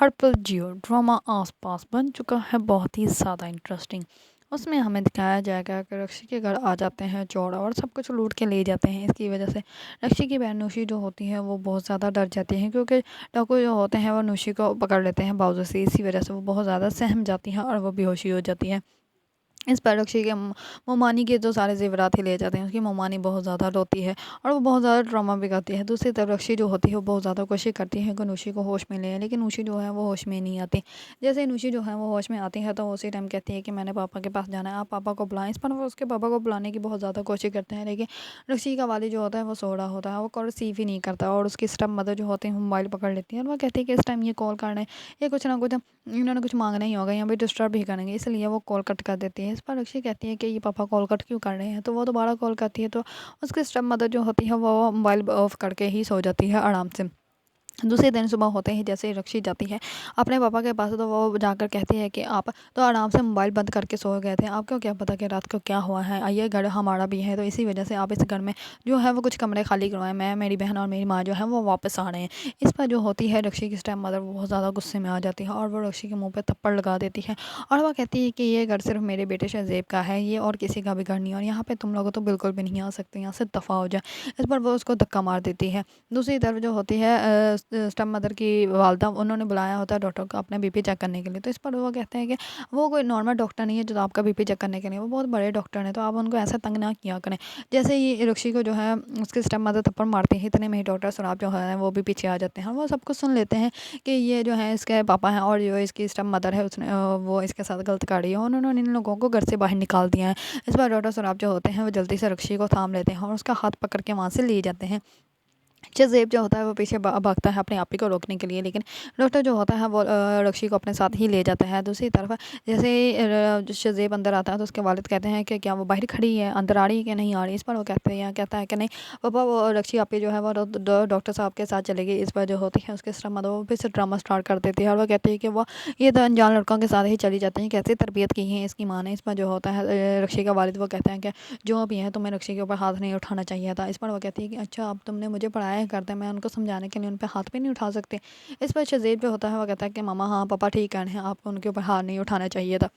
हर पल जियो ड्रामा आसपास बन चुका है बहुत ही ज़्यादा इंटरेस्टिंग। उसमें हमें दिखाया जाएगा कि रक्षी के घर आ जाते हैं चोर और सब कुछ लूट के ले जाते हैं। इसकी वजह से रक्षी की बहन नूशी जो होती है वो बहुत ज़्यादा डर जाती हैं, क्योंकि डाकू जो होते हैं वो नूशी को पकड़ लेते हैं बाजू से। इसी वजह से वो बहुत ज़्यादा सहम जाती हैं और वो बेहोशी हो जाती है। इस पर रक्षी के मोमानी के जो सारे ज़ेवरात ही ले जाते हैं। उसकी मोमानी बहुत ज़्यादा रोती है और वो बहुत ज़्यादा ड्रामा भी करती है। दूसरी तरफ रक्षी जो होती है वो बहुत ज़्यादा कोशिश करती है कि नूशी को होश में ले, लेकिन नूशी जो है वो होश में नहीं आती। जैसे ही नूशी जो है वो होश में आती है तो उसी टाइम कहती है कि मैंने पापा के पास जाना है, आप पापा को बुलाएं। इस पर वो उसके पापा को बुलाने की बहुत ज़्यादा कोशिश करते हैं, लेकिन रक्षी का वाली जो होता है वो सो रहा होता है, वो कॉल रिसीव ही नहीं करता। और उसकी स्टेप मदर जो होती है मोबाइल पकड़ लेती है और वो कहती है कि इस टाइम ये कॉल करना है, ये कुछ ना कुछ इन्होंने कुछ मांगना ही होगा, यहाँ पे डिस्टर्ब ही करेंगे, इसलिए वो कॉल कट कर देती है। इस पर रक्षी कहती है कि ये पापा कॉल कट क्यों कर रहे हैं, तो वो दोबारा कॉल करती है तो उसकी स्टेप मदर जो होती है वो मोबाइल ऑफ करके ही सो जाती है आराम से। दूसरे दिन सुबह होते ही जैसे ही रक्षी जाती है अपने पापा के पास, तो वो जाकर कहती है कि आप तो आराम से मोबाइल बंद करके सो गए थे, आपको क्या पता कि रात को क्या हुआ है, ये घर हमारा भी है, तो इसी वजह से आप इस घर में जो है वो कुछ कमरे खाली करवाएं, मैं मेरी बहन और मेरी माँ जो है वो वापस आ रहे हैं। इस पर जो होती है रक्षी की स्टेप मदर बहुत ज़्यादा गुस्से में आ जाती है और वो रक्षी के मुँह पर थप्पड़ लगा देती है। और वह कहती है कि ये घर सिर्फ मेरे बेटे शहजेब का है, ये और किसी का भी घर नहीं है, और यहाँ पर तुम लोग तो बिल्कुल भी नहीं आ सकते, यहाँ से दफ़ा हो जाए। इस पर वो उसको धक्का मार देती है। दूसरी तरफ जो होती है स्टेप मदर की वालदा, उन्होंने बुलाया होता है डॉक्टर को अपने बीपी चेक करने के लिए। तो इस पर वो कहते हैं कि वो कोई नॉर्मल डॉक्टर नहीं है जो आपका बीपी चेक करने के लिए, वो बहुत बड़े डॉक्टर हैं, तो आप उनको ऐसा तंग ना किया करें। जैसे ही रक्षी को जो है उसके स्टेप मदर थप्पड़ मारते हैं, इतने में ही डॉक्टर सराब जो है वो भी पीछे आ जाते हैं और वो सब कुछ सुन लेते हैं कि ये जो है इसके पापा हैं और जो इसकी स्टेप मदर है उसने वो इसके साथ गलत कर रही है, उन्होंने इन लोगों को घर से बाहर निकाल दिया है। इस बार डॉक्टर सराब जो होते हैं वो जल्दी से रक्षी को थाम लेते हैं और उसका हाथ पकड़ के वहाँ से ले जाते हैं। ज़ेब जो होता है वो पीछे भागता है अपने आप ही को रोकने के लिए, लेकिन डॉक्टर जो होता है वो रक्षी को अपने साथ ही ले जाता है। दूसरी तरफ जैसे ही शज़ेब अंदर आता है तो उसके वालिद कहते हैं कि क्या वो बाहर खड़ी है, अंदर आ रही है कि नहीं आ रही। इस पर वो कहता है कि नहीं पापा, वो रक्षी आप ही जो है वो डॉक्टर साहब के साथ चलेगी। इस पर जो होती है उसके मदर वो फिर से ड्रामा स्टार्ट कर देती है और वो कहती है कि वो ये तो अनजान लड़कों के साथ ही चली जाती हैं, कैसे तरबियत की है इसकी माँ ने। इस पर जो होता है रक्षी का वालिद वो कहते हैं कि जो भी है तुम्हें रक्षी के ऊपर हाथ नहीं उठाना चाहिए था। इस पर वो कहती है कि अच्छा अब तुमने मुझे पढ़ाया करते हैं, मैं उनको समझाने के लिए उन पे हाथ भी नहीं उठा सकते। इस पर शज़ेब जो होता है वो कहता है कि मामा हाँ पापा ठीक कह रहे हैं, आपको उनके ऊपर हाथ नहीं उठाना चाहिए था।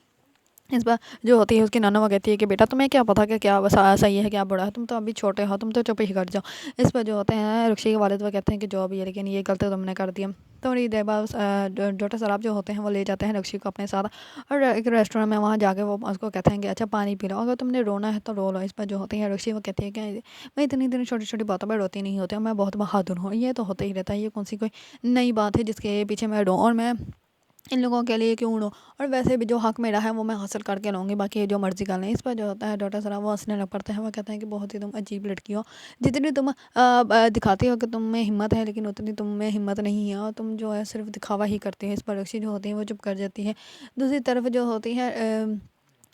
इस बार जो होती है उसकी नन्ना वो कहती है कि बेटा तुम्हें क्या पता कि क्या सही है क्या बुरा है, तुम तो अभी छोटे हो, तुम तो चुप ही कर जाओ। इस पर जो होते हैं रक्षी के वालिद वो कहते हैं कि जो भी है लेकिन ये गलती तुमने कर दिया। थोड़ी देर बाद डॉक्टर सराब जो होते हैं वो ले जाते हैं रक्षी को अपने साथ और एक रेस्टोरेंट में वहाँ जाके वो उसको कहते हैं कि अच्छा पानी पी लो, अगर तुमने रोना है तो रो लो। इस पर जो होती है रक्षी वो कहती है कि मैं इतनी इतनी छोटी छोटी बातों पर रोती नहीं होती हूँ, मैं बहुत बहादुर हूँ, ये तो होता ही रहता है, ये कौन सी कोई नई बात है जिसके पीछे मैं रो, और मैं इन लोगों के लिए क्यों रो, और वैसे भी जो हक मेरा है वो मैं हासिल करके रहूँगी, बाकी ये जो मर्ज़ी कर लें। इस पर जो होता है डॉक्टर साहब वो हंसने लग पड़ते हैं, वो कहते हैं कि बहुत ही तुम अजीब लड़की हो, जितनी तुम दिखाती हो कि तुम में हिम्मत है लेकिन उतनी तुम में हिम्मत नहीं है और तुम जो है सिर्फ दिखावा ही करती है। इस पर रक्षी जो होती है वो चुप कर जाती है। दूसरी तरफ जो होती है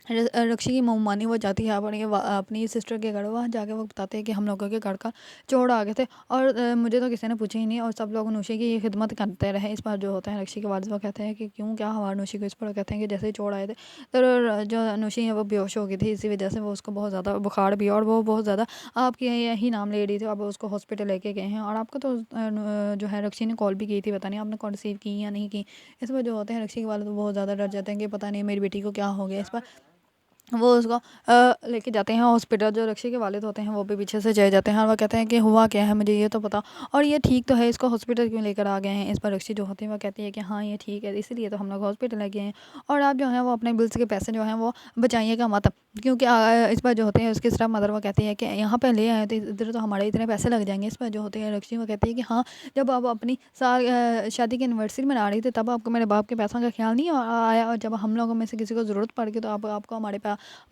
रक्षी की मोमानी वो जाती है अपनी सिस्टर के घर, वहाँ जाके वो बताते हैं कि हम लोगों के घर का चोर आ गए थे और मुझे तो किसी ने पूछा ही नहीं और सब लोग नूशी की खिदमत करते रहे। इस बार जो होता है रक्षी के वालिद वो कहते हैं कि क्यों क्या हुआ नूशी को। इस पर वो कहते हैं कि जैसे ही चोर आए थे तो जो नूशी है वो बेहोश हो गई थी, इसी वजह से वो उसको बहुत ज़्यादा बुखार भी और वो बहुत ज़्यादा आपके यही नाम ले रही थी। अब उसको हॉस्पिटल लेके गए हैं और आपको तो जो है रक्षी ने कॉल भी की थी, पता नहीं आपने कॉल रिसीव की या नहीं की। इस पर जो होते हैं रक्षी के वालिद बहुत ज़्यादा डर जाते हैं कि पता नहीं मेरी बेटी को क्या हो गया। इस पर वो उसको लेके जाते हैं हॉस्पिटल। जो रक्षी के वालिद होते हैं वो भी पीछे से चले जाते हैं और वो कहते हैं कि हुआ क्या है मुझे ये तो पता, और ये ठीक तो है, इसको हॉस्पिटल क्यों लेकर आ गए हैं। इस पर रक्षी जो होती है वो कहती है कि हाँ ये ठीक है, इसीलिए तो हम लोग हॉस्पिटल ले गए हैं, और आप जो है वो अपने बिल्स के पैसे जो हैं वो बचाइएगा मत, क्योंकि इस पर जो होते हैं उसकी सिर्फ मदर वो कहती है कि यहाँ पे ले आए तो इधर तो हमारे इतने पैसे लग जाएंगे। इस पर जो होते हैं रक्षी वो कहती है कि हाँ जब आप अपनी शादी की एनिवर्सरी मना रही थी तब आपको मेरे बाप के पैसों का ख्याल नहीं आया, और जब हम लोगों में से किसी को ज़रूरत पड़ गई तो आपको हमारे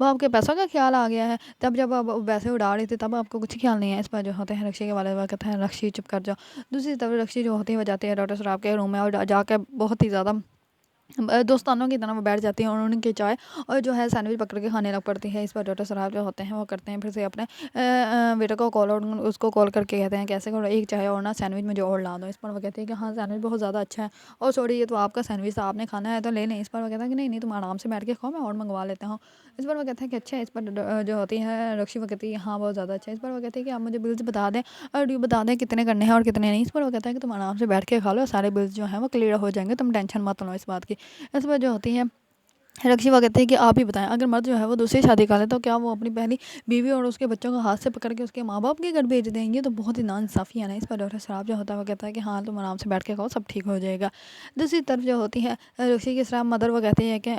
वो आपके पैसों का ख्याल आ गया है, तब जब आप वैसे उड़ा रहे थे तब आपको कुछ ख्याल नहीं है। इस पर जो होते हैं रक्षी के वाले वो कहते हैं रक्षी चुप कर जाओ। दूसरी तरफ रक्षी जो होती है वो जाती है डॉक्टर साहब के रूम में और जाकर बहुत ही ज़्यादा दोस्तानों की तरह वो बैठ जाती हैं और उनकी चाय और जो है सैंडविच पकड़ के खाने लग पड़ती है। इस पर डॉक्टर साहब जो होते हैं वो करते हैं फिर से अपने बेटे को कॉल आउट उसको कॉल करके कहते हैं कैसे करो एक चाय और ना सैंडविच मुझे और ला दो। इस पर वो कहते हैं कि हाँ सैंडविच बहुत ज़्यादा अच्छा है और सॉरी ये तो आपका सैंडविच था आपने खाना है तो ले लें। इस पर वो कहता है कि नहीं नहीं तुम आराम से बैठ के खाओ मैं और मंगवा लेता हूँ। इस पर वो कहते हैं कि अच्छा है। इस पर जो होती है रक्षी वो कहती है हाँ बहुत ज़्यादा अच्छा है। इस पर वो कहते हैं कि आप मुझे बिल्स बता दें और ये बता दें कितने करने हैं और कितने नहीं। इस पर वो कहता है कि तुम आराम से बैठ के खा लो सारे बिल्स जो हैं वो क्लियर हो जाएंगे तुम टेंशन मत लो इस बात की। इस पर जो होती है रक्षी वो कहते हैं कि आप ही बताएं अगर मर्द जो है वो दूसरी शादी कर ले तो क्या वो अपनी पहली बीवी और उसके बच्चों को हाथ से पकड़ के उसके माँ बाप के घर भेज देंगे। तो बहुत ही नाइंसाफ़ी है ना। इस पर डॉक्टर साहब जो होता है वो कहता है कि हाँ तुम आराम से बैठ के खाओ सब ठीक हो जाएगा। दूसरी तरफ जो होती है रक्षी की तरफ मदर वो कहती है कि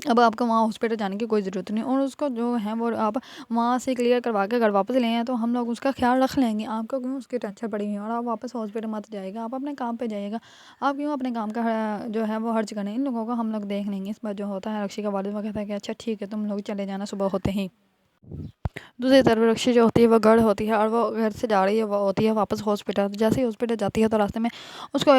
अब आपको वहाँ हॉस्पिटल जाने की कोई ज़रूरत नहीं और उसको जो है वो आप वहाँ से क्लियर करवा के घर वापस ले आएँ तो हम लोग उसका ख्याल रख लेंगे। आपको क्यों उसकी टेंशन पड़ी हुई है और आप वापस हॉस्पिटल मत जाइएगा आप अपने काम पे जाइएगा। आप क्यों अपने काम का जो है वो हर्ज करें इन लोगों को हम लोग देख लेंगे। इस पर जो होता है रक्षी का वालिद वो कहता है कि अच्छा ठीक है तुम लोग चले जाना सुबह होते ही। दूसरी तरफ रक्षी जो होती है वो गढ़ होती है और वो घर से जा रही है वो होती है वापस हॉस्पिटल। जैसे ही हॉस्पिटल जाती है तो रास्ते में उसको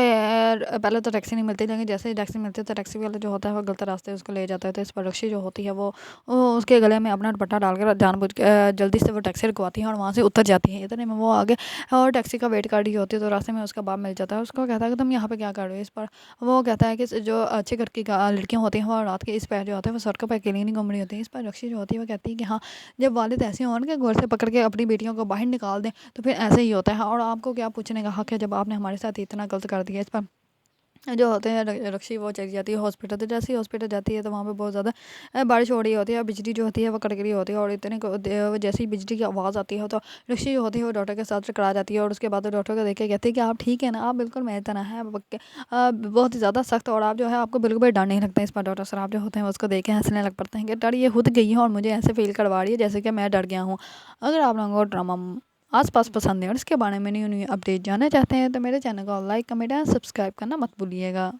पहले तो टैक्सी नहीं मिलती लेकिन जैसे ही टैक्सी मिलती है तो टैक्सी वाला जो होता है वो गलत रास्ते उसको ले जाता है। तो इस पर रक्षी जो होती है वो उसके गले में अपना दुपट्टा डालकर जानबूझ के जल्दी से वो टैक्सी रुकवाती है और वहाँ से उतर जाती है। इतने में वो आगे और टैक्सी का वेट कर रही होती है तो रास्ते में उसका बाप मिल जाता है। उसको कहता है कि तुम यहाँ पे क्या कर रहे हो। इस पर वो कहता है कि जो अच्छे घर की लड़कियाँ होती हैं वो रात के इस पैर जो होते हैं वो सड़कों पर अकेली नहीं घूम रही होती है। इस पर रक्षी जो होती है वो कहती है कि हाँ जब वालिद ऐसे हों कि घर से पकड़ के अपनी बेटियों को बाहर निकाल दें तो फिर ऐसे ही होता है और आपको क्या पूछने का हक है जब आपने हमारे साथ इतना गलत कर दिया। इस पर जो होते हैं रक्षी वो चली जाती है हॉस्पिटल। तो जैसे ही हॉस्पिटल जाती है तो वहाँ पे बहुत ज़्यादा बारिश हो रही होती है और बिजली जो होती है वो कड़क रही होती है और इतने जैसे ही बिजली की आवाज़ आती है तो रक्षी जो होती है वो डॉक्टर के साथ टकरा जाती है और उसके बाद डॉक्टर को देख के कहती है कि आप ठीक है ना आप बिल्कुल मेरी तरह हैं बहुत ही ज़्यादा सख्त और आप जो है आपको बिल्कुल भी डर नहीं लगता। इस पर डॉक्टर साहब जो होते हैं उसको देख के हंसने लग पड़ते हैं कि डर ये खुद गई है और मुझे ऐसे फील करवा रही है जैसे कि मैं डर गया हूँ। अगर आप लोगों को ड्रामा आस-पास पसंद है और इसके बारे में न्यू न्यू अपडेट जानना चाहते हैं तो मेरे चैनल को लाइक कमेंट एंड सब्सक्राइब करना मत भूलिएगा।